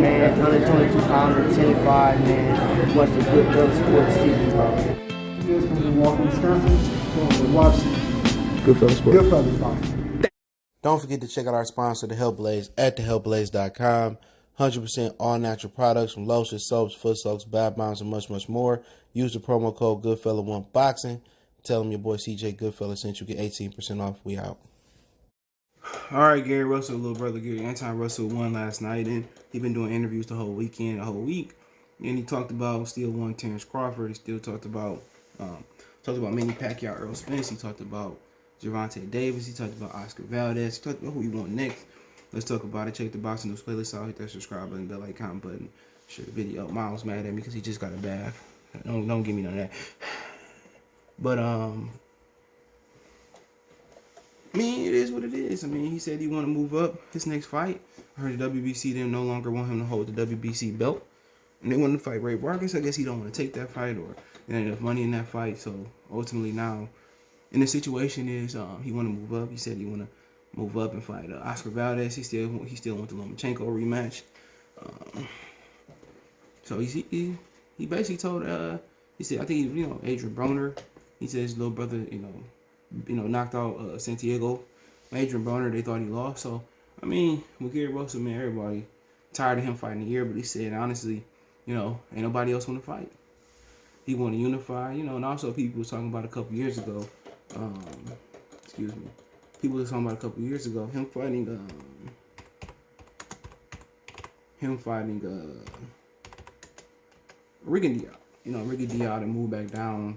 man. 122 pounds, 10-5, man. Watch the Goodfellas Sports TV, bro. You guys come from Walker, Wisconsin. Watch Goodfellas Sports. Goodfellas boxing. Don't forget to check out our sponsor, The Health Blaze, at thehealthblaze.com. 100% all natural products from lotions, soaps, foot soaks, bath bombs, and much, much more. Use the promo code Goodfella1Boxing. Tell them your boy CJ Goodfella sent you. Get 18% off. We out. All right, Gary Russell, little brother Gary Russell won last night, and he been doing interviews the whole week. And he talked about still won Terence Crawford. He still talked about Manny Pacquiao, Earl Spence. He talked about Gervonta Davis. He talked about Oscar Valdez. He talked about who he want next. Let's talk about it. Check the Boxing News playlist out. Hit that subscribe button, bell icon button. Share the video. Miles mad at me because he just got a bath. Don't give me none of that. But I mean, it is what it is. I mean, he said he want to move up his next fight. I heard the WBC didn't no longer want him to hold the WBC belt, and they wanted to fight Ray Vargas. I guess he don't want to take that fight, or there ain't enough money in that fight. So ultimately now, and the situation is he want to move up. He said he want to move up and fight Oscar Valdez. He still want the Lomachenko rematch. So he basically told he said, I think Adrian Broner. He said his little brother knocked out Santiago. Adrian Broner, they thought he lost. So I mean, with Gary Russell, man, everybody tired of him fighting a year, but he said honestly, ain't nobody else want to fight. He want to unify, and also people was talking about a couple years ago. People was talking about a couple years ago him fighting Ricky Diaz. Ricky Diaz to move back down.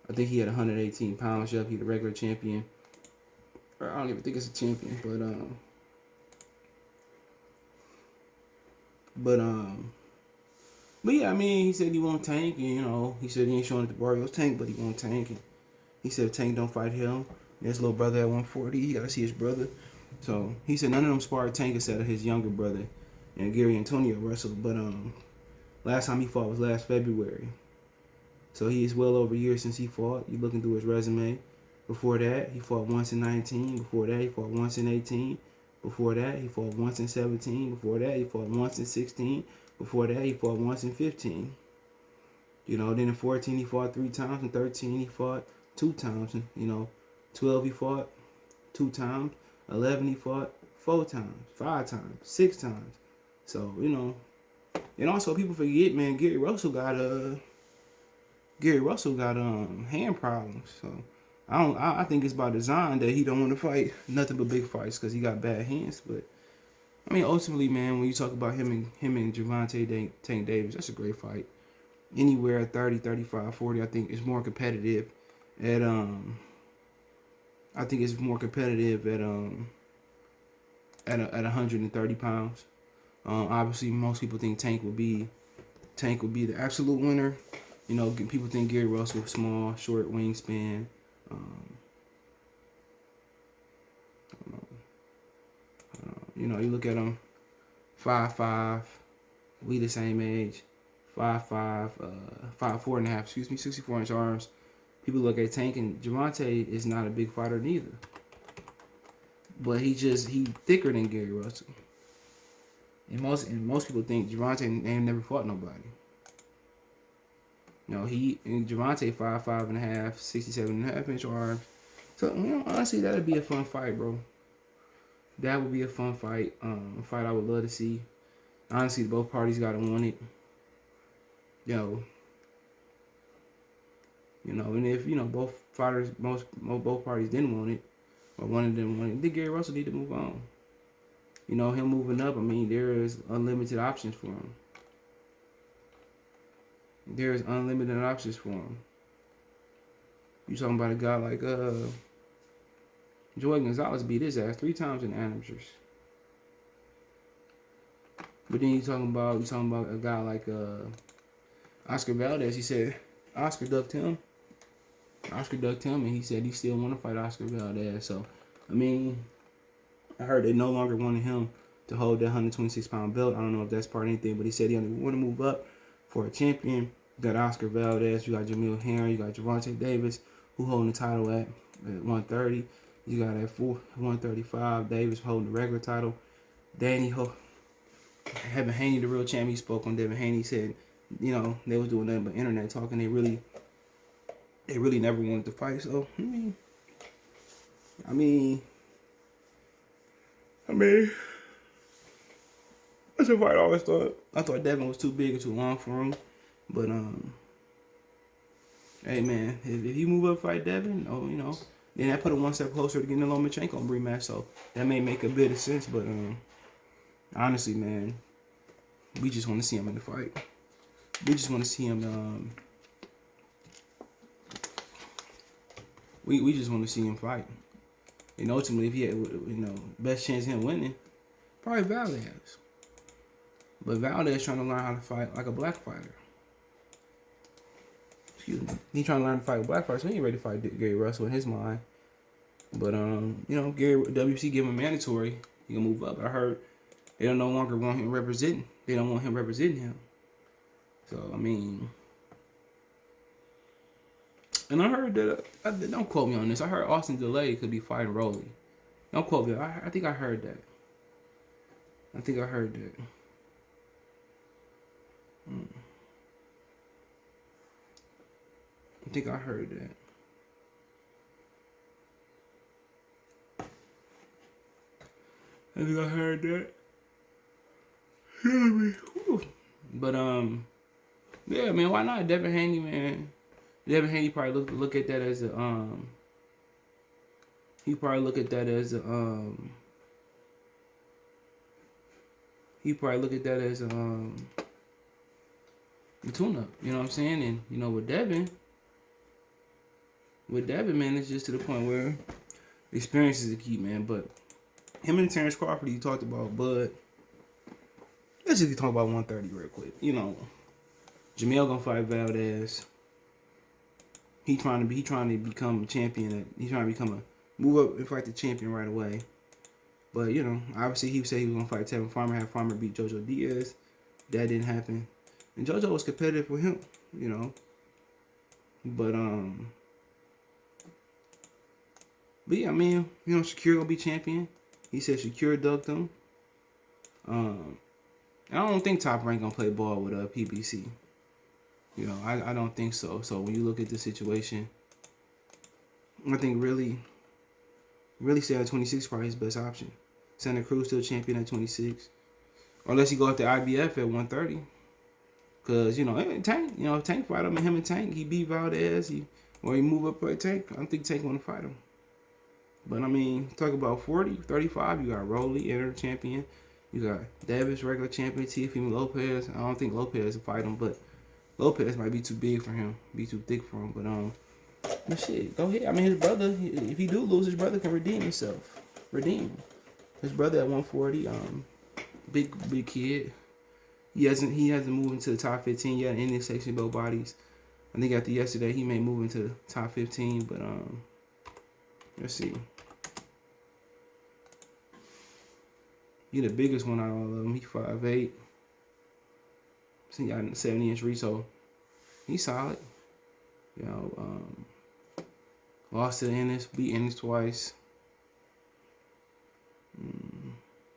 I think he had 118 pounds. Yep, he the regular champion. I don't even think it's a champion, but yeah, I mean, he said he won't tank, and he said he ain't showing at the Barrios tank, but he won't tank. And he said if Tank don't fight him, his little brother at 140, he gotta see his brother. So he said none of them sparred Tank except of his younger brother and Gary Antonio Russell. But last time he fought was last February. So he is well over a year since he fought. You looking through his resume. Before that, he fought once in 19. Before that, he fought once in 18. Before that, he fought once in 17. Before that, he fought once in 16. Before that, he fought once in 15. Then in 14, he fought 3 times. In 13, he fought 2 times. And, 12, he fought 2 times. 11, he fought 4 times, 5 times, 6 times. So, and also people forget, man, Gary Russell got hand problems. So I think it's by design that he don't want to fight nothing but big fights because he got bad hands. But I mean, ultimately, man, when you talk about him and Gervonta Tank Davis, that's a great fight. Anywhere at 30, 35, 40, I think it's more competitive at 130 pounds. Obviously, most people think Tank would be the absolute winner. People think Gary Russell small, short wingspan. You look at him, 5'5", we the same age, 5'5", 5'4.5", 64-inch arms. People look at Tank, and Gervonta is not a big fighter neither. But he thicker than Gary Russell. And most people think Gervonta ain't never fought nobody. Gervonta 5'5.5", 67.5-inch arms. So honestly, that'd be a fun fight, bro. That would be a fun fight. Fight I would love to see. Honestly, both parties gotta want it. And if both parties didn't want it, or one of them wanted it, then Gary Russell need to move on. Him moving up, I mean, there is unlimited options for him. There's unlimited options for him. You talking about a guy like Joey Gonzalez beat his ass 3 times in amateurs. But then you talking about a guy like Oscar Valdez. He said Oscar ducked him, and he said he still want to fight Oscar Valdez. So, I mean, I heard they no longer wanted him to hold that 126-pound belt. I don't know if that's part of anything, but he said he only want to move up for a champion. You got Oscar Valdez, you got Jamil Herring, you got Gervonta Davis, who holding the title at 130. You got at 135, Davis holding the regular title. Danny Devin Haney, the real champ, he spoke on Devin Haney. Said, you know, they was doing nothing but internet talking. They really never wanted to fight. So I mean, that's a fight I always thought. I thought Devin was too big and too long for him. But hey man, if he move up and fight Devin, you know, then that put him one step closer to getting a Lomachenko rematch. So that may make a bit of sense. But honestly, man, we just want to see him in the fight. We just want to see him. We just want to see him fight. And ultimately, if he had, you know, best chance of him winning, probably Valdez. But Valdez trying to learn how to fight like a black fighter. Excuse me. He trying to learn to fight with black fighters, so he ain't ready to fight Gary Russell in his mind. But you know, Gary WC give him mandatory, he can move up. I heard they don't no longer want him representing. They don't want him representing him. So I mean, and I heard that don't quote me on this. I heard Austin Delay could be fighting Rolly. Don't quote me. I think I heard that. I think I heard that. I think I heard that. I think I heard that. But yeah, man, why not Devin Haney, man? Devin Haney probably look at that as a he probably look at that as a the tune-up. You know what I'm saying? And you know, with Devin, man, it's just to the point where experience is the key, man. But him and Terence Crawford, you talked about, but let's just talk about 130 real quick. You know, Jamel gonna fight Valdez. He trying to become a champion. He trying to become a move up and fight the champion right away. But you know, obviously he said he was gonna fight Tevin Farmer. Have Farmer beat JoJo Diaz. That didn't happen. And JoJo was competitive with him, you know. But yeah, I mean, you know, Shakur gonna be champion. He said Shakur ducked him. I don't think Top Rank gonna play ball with PBC. You know, I don't think so. So when you look at the situation, I think really stay at 26 is probably his best option. Santa Cruz still champion at 26, or unless he go up to IBF at 130. Cause you know Tank fight him, and him and Tank, he beat Valdez, or he move up with Tank. I don't think Tank want to fight him. But I mean, talk about 40, 35. You got Rolly, inner champion. You got Davis, regular champion. Teofimo Lopez. I don't think Lopez will fight him, but Lopez might be too big for him, be too thick for him. But shit, go ahead. I mean, his brother, if he do lose, his brother can redeem himself. His brother at 140, big kid. He hasn't moved into the top 15 yet in this section both bodies. I think after yesterday he may move into the top 15, but let's see. He the biggest one out of all of them. He 5'8". So he got a 70-inch reach, so he's solid. You know, lost to Ennis, beat Ennis twice.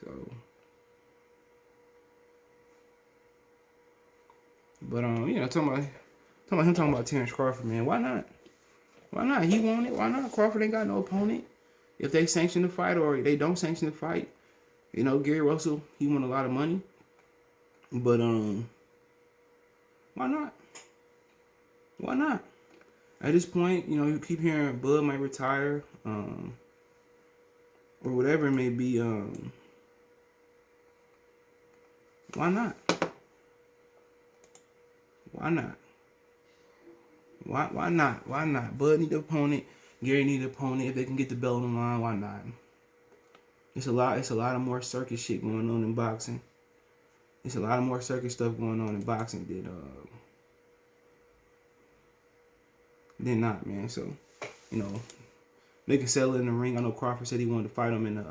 So, but you know, talking about Terence Crawford, man. Why not? Why not? He won it. Why not? Crawford ain't got no opponent. If they sanction the fight or they don't sanction the fight, you know, Gary Russell, he won a lot of money. But why not? Why not? At this point, you know, you keep hearing Bud might retire, or whatever it may be. Why not? Why not? Why not? Why not? Bud need an opponent. Gary need an opponent. If they can get the belt on the line, why not? It's a lot of more circus shit going on in boxing. It's a lot of more circus stuff going on in boxing than not, man. So, you know, they can settle in the ring. I know Crawford said he wanted to fight him in the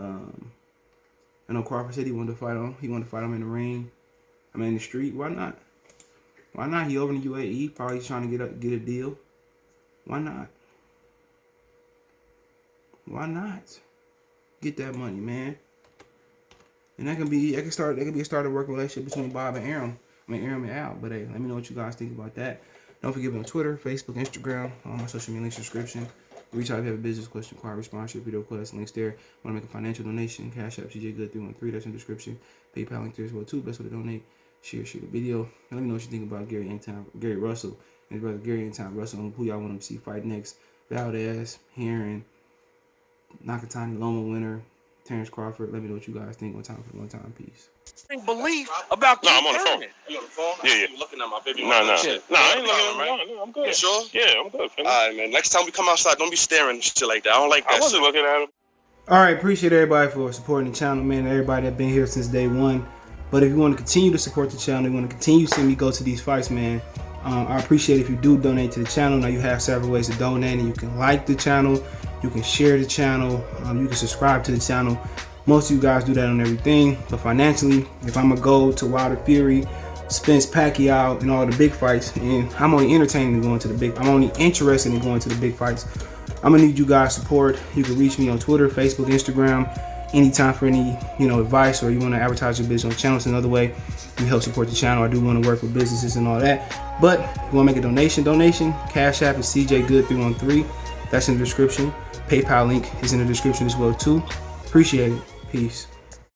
I know Crawford said he wanted to fight him. He wanted to fight him in the ring. I mean, in the street. Why not? Why not? He over in the UAE, probably trying to get a deal. Why not? Why not? Get that money, man. And that can be a start of working relationship between Bob and Aram. Aram and Al. But hey, let me know what you guys think about that. Don't forget me on Twitter, Facebook, Instagram, all my social media links in the description. Reach out if you have a business question, inquiry, sponsorship, video request, links there. Want to make a financial donation, Cash App, CJGood313, that's in the description. PayPal link there as well too. Best way to donate. Share the video. And let me know what you think about Gary Russell and his brother Gary Anytime Russell. Who y'all want to see fight next? Valdez, Heron, Nakatani, Loma winner, Terence Crawford. Let me know what you guys think. One time for one time. Peace. Belief about I'm on the phone. You on the phone? Yeah. You looking at my baby? No, I ain't looking at him. No, I'm good. You sure? Yeah, I'm good. All right, man. Next time we come outside, don't be staring and shit like that. I don't like that. I wasn't looking at him. All right, appreciate everybody for supporting the channel, man. Everybody that been here since day one. But if you want to continue to support the channel, you want to continue seeing me go to these fights, man, I appreciate if you do donate to the channel. Now you have several ways to donate, and you can like the channel, you can share the channel, you can subscribe to the channel. Most of you guys do that on everything, but financially, if I'm gonna go to Wilder Fury, Spence Pacquiao, and all the big fights, and I'm only interested in going to the big fights, I'm gonna need you guys' support. You can reach me on Twitter, Facebook, Instagram, anytime for any advice, or you want to advertise your business on channels another way. You help support the channel. I do want to work with businesses and all that. But if you want to make a donation, Cash App is CJGood313. That's in the description. PayPal link is in the description as well too. Appreciate it. Peace.